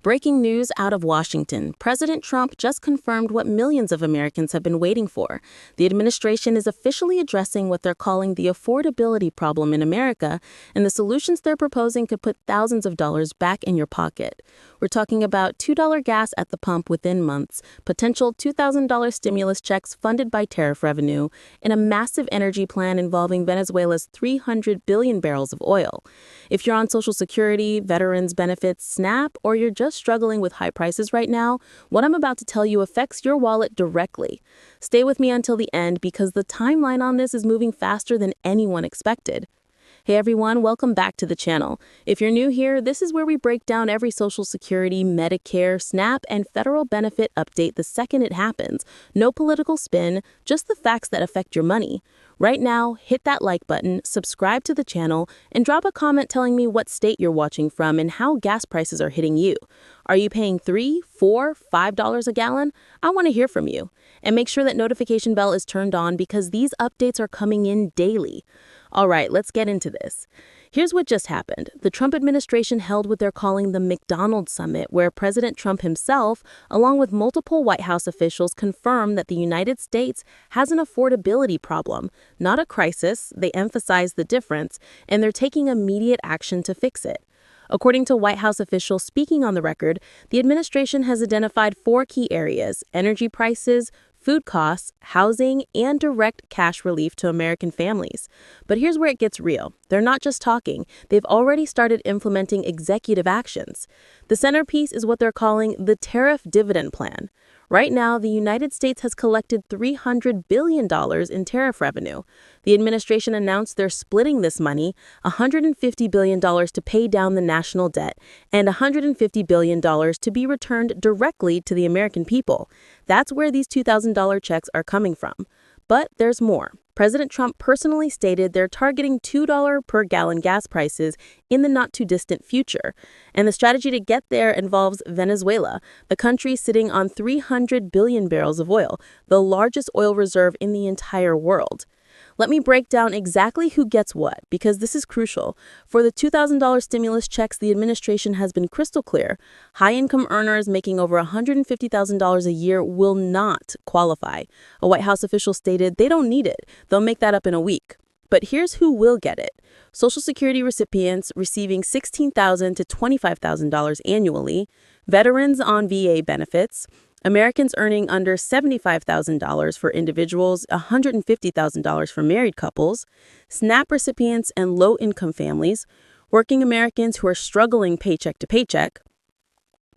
Breaking news out of Washington. President Trump just confirmed what millions of Americans have been waiting for. The administration is officially addressing what they're calling the affordability problem in America, and the solutions they're proposing could put thousands of dollars back in your pocket. We're talking about $2 gas at the pump within months, potential $2,000 stimulus checks funded by tariff revenue, and a massive energy plan involving Venezuela's 300 billion barrels of oil. If you're on Social Security, veterans benefits, SNAP, or you're just struggling with high prices right now, what I'm about to tell you affects your wallet directly. Stay with me until the end because the timeline on this is moving faster than anyone expected. Hey everyone, welcome back to the channel. If you're new here, this is where we break down every Social Security, Medicare, SNAP, and federal benefit update the second it happens. No political spin, just the facts that affect your money. Right now, hit that like button, subscribe to the channel, and drop a comment telling me what state you're watching from and how gas prices are hitting you. Are you paying $3, $4, $5 a gallon? I want to hear from you. And make sure that notification bell is turned on because these updates are coming in daily. All right, let's get into this. Here's what just happened. The Trump administration held what they're calling the McDonald's Summit, where President Trump himself, along with multiple White House officials, confirmed that the United States has an affordability problem, not a crisis. They emphasize the difference, and they're taking immediate action to fix it. According to White House officials speaking on the record, the administration has identified 4 key areas: energy prices, food costs, housing, and direct cash relief to American families. But here's where it gets real. They're not just talking. They've already started implementing executive actions. The centerpiece is what they're calling the Tariff Dividend Plan. Right now, the United States has collected $300 billion in tariff revenue. The administration announced they're splitting this money, $150 billion to pay down the national debt, and $150 billion to be returned directly to the American people. That's where these $2,000 checks are coming from. But there's more. President Trump personally stated they're targeting $2 per gallon gas prices in the not-too-distant future. And the strategy to get there involves Venezuela, the country sitting on 300 billion barrels of oil, the largest oil reserve in the entire world. Let me break down exactly who gets what, because this is crucial. For the $2,000 stimulus checks, the administration has been crystal clear. High-income earners making over $150,000 a year will not qualify. A White House official stated they don't need it. They'll make that up in a week. But here's who will get it. Social Security recipients receiving $16,000 to $25,000 annually, veterans on VA benefits, Americans earning under $75,000 for individuals, $150,000 for married couples, SNAP recipients and low-income families, working Americans who are struggling paycheck to paycheck.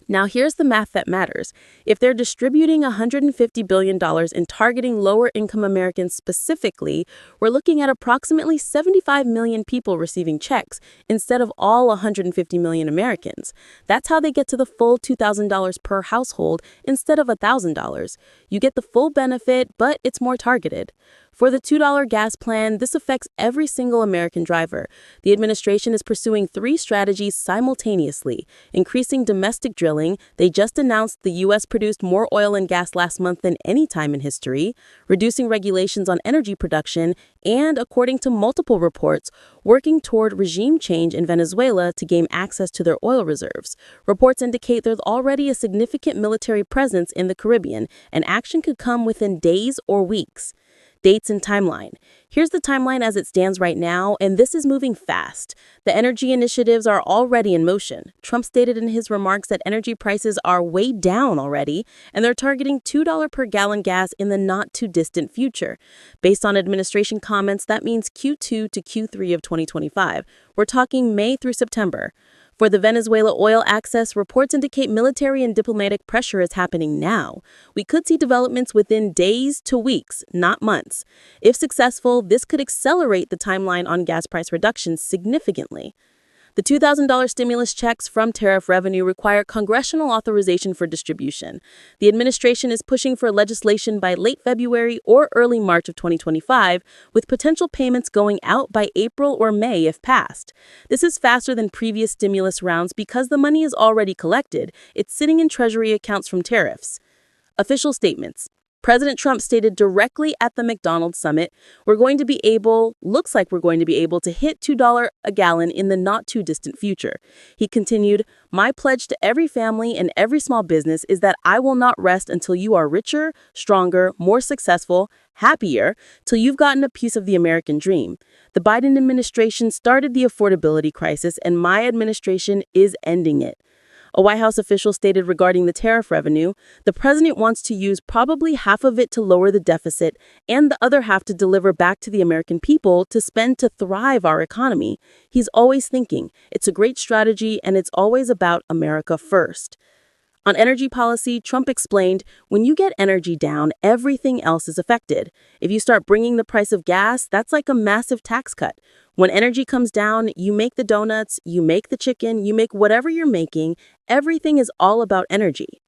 Now, here's the math that matters. If they're distributing $150 billion and targeting lower-income Americans specifically, we're looking at approximately 75 million people receiving checks instead of all 150 million Americans. That's how they get to the full $2,000 per household instead of $1,000. You get the full benefit, but it's more targeted. For the $2 gas plan, this affects every single American driver. The administration is pursuing 3 strategies simultaneously: increasing domestic drilling. They just announced the U.S. produced more oil and gas last month than any time in history, reducing regulations on energy production, and, according to multiple reports, working toward regime change in Venezuela to gain access to their oil reserves. Reports indicate there's already a significant military presence in the Caribbean, and action could come within days or weeks. Dates and timeline. Here's the timeline as it stands right now, and this is moving fast. The energy initiatives are already in motion. Trump stated in his remarks that energy prices are way down already, and they're targeting $2 per gallon gas in the not-too-distant future. Based on administration comments, that means Q2 to Q3 of 2025. We're talking May through September. For the Venezuela oil access, reports indicate military and diplomatic pressure is happening now. We could see developments within days to weeks, not months. If successful, this could accelerate the timeline on gas price reductions significantly. The $2,000 stimulus checks from tariff revenue require congressional authorization for distribution. The administration is pushing for legislation by late February or early March of 2025, with potential payments going out by April or May if passed. This is faster than previous stimulus rounds because the money is already collected. It's sitting in Treasury accounts from tariffs. Official statements. President Trump stated directly at the McDonald's summit, looks like we're going to be able to hit $2 a gallon in the not too distant future. He continued, "My pledge to every family and every small business is that I will not rest until you are richer, stronger, more successful, happier, till you've gotten a piece of the American dream. The Biden administration started the affordability crisis, and my administration is ending it." A White House official stated regarding the tariff revenue, "The president wants to use probably half of it to lower the deficit and the other half to deliver back to the American people to spend to thrive our economy. He's always thinking. It's a great strategy, and it's always about America first." On energy policy, Trump explained, "When you get energy down, everything else is affected. If you start bringing the price of gas, that's like a massive tax cut. When energy comes down, you make the donuts, you make the chicken, you make whatever you're making. Everything is all about energy."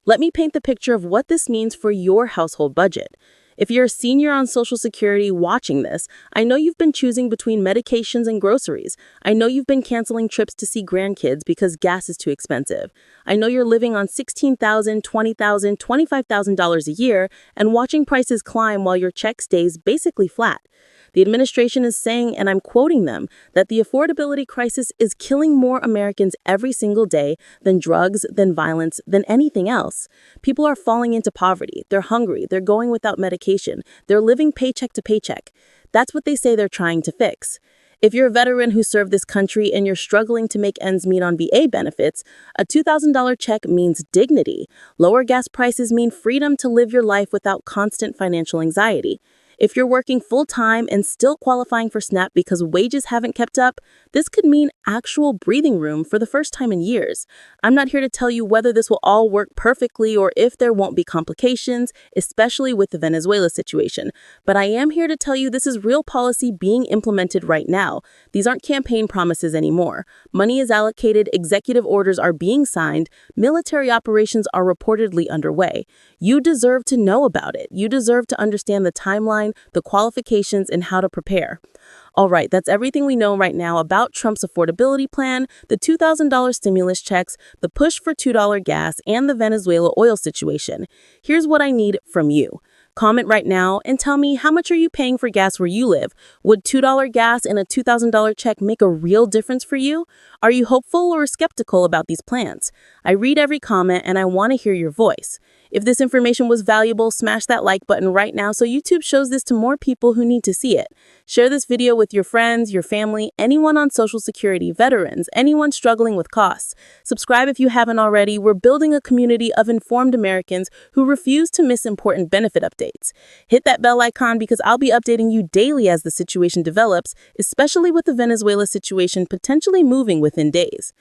Let me paint the picture of what this means for your household budget. If you're a senior on Social Security watching this, I know you've been choosing between medications and groceries. I know you've been canceling trips to see grandkids because gas is too expensive. I know you're living on $16,000, $20,000, $25,000 a year and watching prices climb while your check stays basically flat. The administration is saying, and I'm quoting them, that the affordability crisis is killing more Americans every single day than drugs, than violence, than anything else. People are falling into poverty. They're hungry. They're going without medication. They're living paycheck to paycheck. That's what they say they're trying to fix. If you're a veteran who served this country and you're struggling to make ends meet on VA benefits, a $2,000 check means dignity. Lower gas prices mean freedom to live your life without constant financial anxiety. If you're working full-time and still qualifying for SNAP because wages haven't kept up, this could mean actual breathing room for the first time in years. I'm not here to tell you whether this will all work perfectly or if there won't be complications, especially with the Venezuela situation. But I am here to tell you this is real policy being implemented right now. These aren't campaign promises anymore. Money is allocated, executive orders are being signed, military operations are reportedly underway. You deserve to know about it. You deserve to understand the timeline, the qualifications, and how to prepare. All right, that's everything we know right now about Trump's affordability plan, the $2,000 stimulus checks, the push for $2 gas, and the Venezuela oil situation. Here's what I need from you. Comment right now and tell me, how much are you paying for gas where you live? Would $2 gas and a $2,000 check make a real difference for you? Are you hopeful or skeptical about these plans? I read every comment and I want to hear your voice. If this information was valuable, smash that like button right now so YouTube shows this to more people who need to see it. Share this video with your friends, your family, anyone on Social Security, veterans, anyone struggling with costs. Subscribe if you haven't already. We're building a community of informed Americans who refuse to miss important benefit updates. Hit that bell icon because I'll be updating you daily as the situation develops, especially with the Venezuela situation potentially moving within days.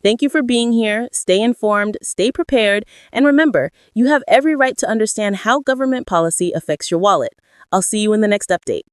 Thank you for being here. Stay informed, stay prepared, and remember, you have every right to understand how government policy affects your wallet. I'll see you in the next update.